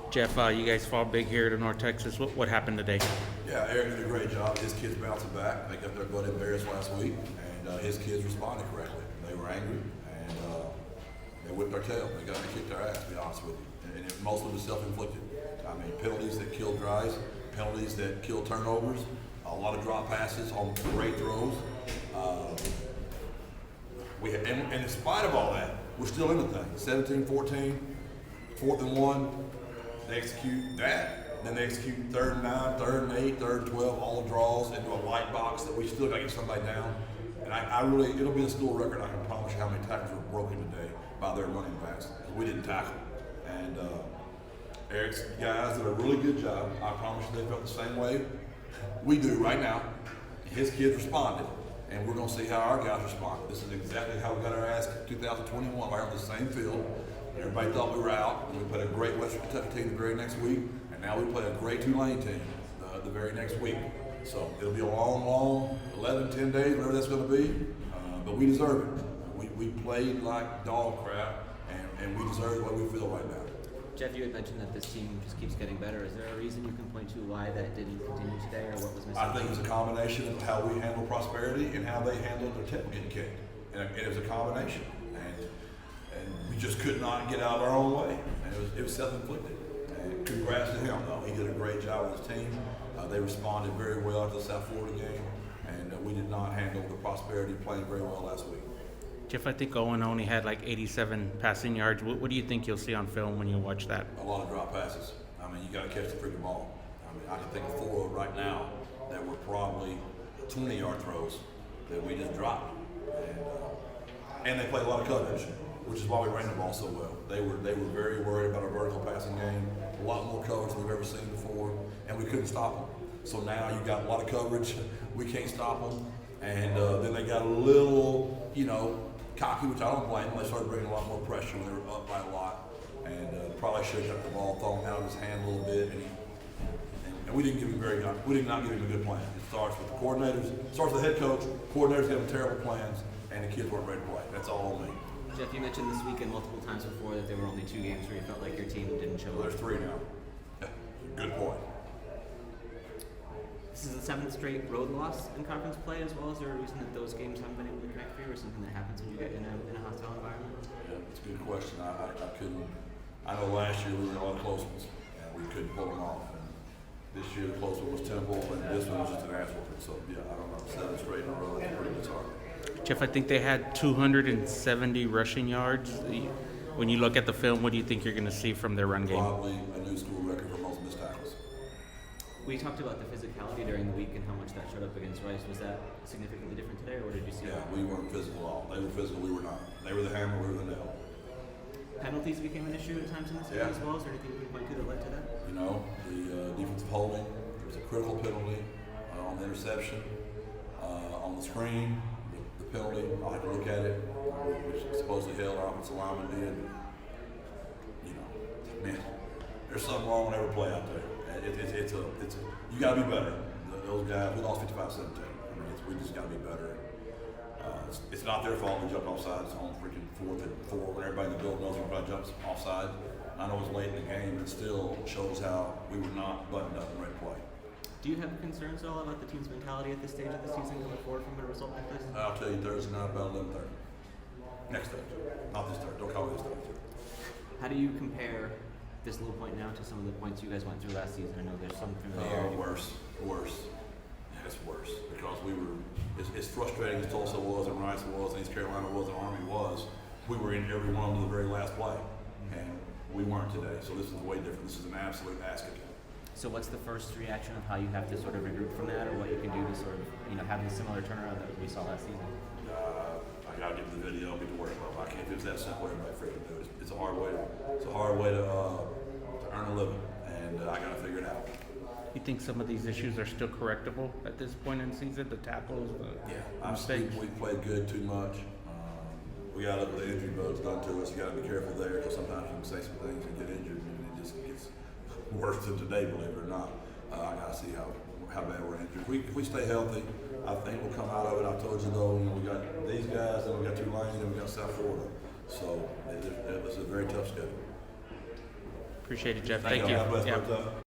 Jeff, you guys fall big here to North Texas. What happened today? Yeah, Eric did a great job. His kids bouncing back. They got their butt embarrassed last week, and his kids responded correctly. They were angry, and they whipped our tail. They kicked our ass, to be honest with you. And most of it was self-inflicted. I mean, penalties that killed drives, penalties that killed turnovers, a lot of drop passes on great throws. And in spite of all that, we're still in the thing. 17-14, 4th and 1. They execute that. Then they execute 3rd and 9, 3rd and 8, 3rd and 12, all the draws into a light box that we still got to get somebody down. And I really, it'll be a school record. I can promise you how many tackles were broken today by their running backs. We didn't tackle. And Eric's guys did a really good job. I promise you they felt the same way we do right now. His kids responded. And we're going to see how our guys respond. This is exactly how we got our ass in 2021, right on the same field. Everybody thought we were out. We played a great Western Kentucky team the very next week, and now we play a great Tulane team the very next week. So it'll be a long 11, 10 days, whatever that's going to be, but we deserve it. We played like dog crap, and we deserve what we feel right now. Jeff, you had mentioned that this team just keeps getting better. Is there a reason you can point to why that didn't continue today, or what was missing? I think it's a combination of how we handle prosperity and how they handled their tail getting kicked. And it was a combination. And we just could not get out of our own way. And it was self-inflicted. And congrats to him, though. He did a great job with his team. They responded very well after the South Florida game. And we did not handle the prosperity playing very well last week. Jeff, I think Owen only had like 87 passing yards. What do you think you'll see on film when you watch that? A lot of drop passes. I mean, you got to catch the freaking ball. I mean, I can think of 4 right now that were probably 20-yard throws that we just dropped. And they played a lot of coverage, which is why we ran the ball so well. They were very worried about our vertical passing game, a lot more coverage than we've ever seen before, and we couldn't stop them. So now you got a lot of coverage, we can't stop them, and then they got a little, cocky, which I don't blame them. They started bringing a lot more pressure when they were up by a lot, and probably should have kept the ball thrown out of his hand a little bit. And we didn't give him we did not give him a good plan. It starts with the coordinators, starts with the head coach. Coordinators have terrible plans, and the kids weren't ready to play. That's all on me. Jeff, you mentioned this weekend multiple times before that there were only 2 games where you felt like your team didn't show up. There's 3 now. Yeah, good point. This is the 7th straight road loss in conference play as well. Is there a reason that those games haven't been able to connect for you, or something that happens when you get in a hostile environment? Yeah, it's a good question. I couldn't. I know last year we were in a lot of close ones, and we couldn't pull them off. And this year the close one was Temple, and this one was just an ass whooping. So yeah, I don't know. 7 straight in a row is pretty disheartening. Jeff, I think they had 270 rushing yards. When you look at the film, what do you think you're going to see from their run game? Probably a new school record for most missed tackles. We talked about the physicality during the week and how much that showed up against Rice. Was that significantly different today, or what did you see? Yeah, we weren't physical at all. They were physical, we were not. They were the hammer, we were the nail. Penalties became an issue at times in this game as well. Is there anything you can point to that led to that? The defensive holding, there was a critical penalty on the interception, on the screen, the penalty. I'll have to look at it, which supposedly held our offensive lineman did. Man, there's something wrong with every play out there. You got to be better. Those guys, we lost 55-17. I mean, we just got to be better. It's not their fault we jumped offside. It's on freaking 4th and 4 when everybody in the building knows everybody jumps offside. I know it's late in the game, but it still shows how we were not buttoned up and ready to play. Do you have concerns at all about the team's mentality at this stage of the season going forward from a result like this? I'll tell you Thursday night about 11:30. Next Thursday, not this Thursday. Don't call me this Thursday. How do you compare this low point now to some of the points you guys went through last season? I know there's some familiarity. Worse. Yeah, it's worse because we were as frustrating as Tulsa was, and Rice was, and East Carolina was, and Army was. We were in every one to the very last play, and we weren't today. So this is way different. This is an absolute ass kicking. So what's the first reaction of how you have to sort of regroup from that, or what you can do to sort of have a similar turnaround that we saw last season? I gotta get the video, get to work about. I can't do it that simple. Everybody freaking do it. It's a hard way to earn a living, and I gotta figure it out. You think some of these issues are still correctable at this point in the season? The tackles, I mistakes? think we played good too much. We got to look at the injury bugs done to us. You got to be careful there because sometimes you can say some things and get injured, and it just gets worse than today, believe it or not. I got to see how bad we're injured. If we stay healthy, I think we'll come out of it. I told you though, we got these guys, and we got Tulane, and we got South Florida. So it was a very tough schedule. Appreciate it, Jeff. Thank Thank you. you. God bless. Yeah. What's up?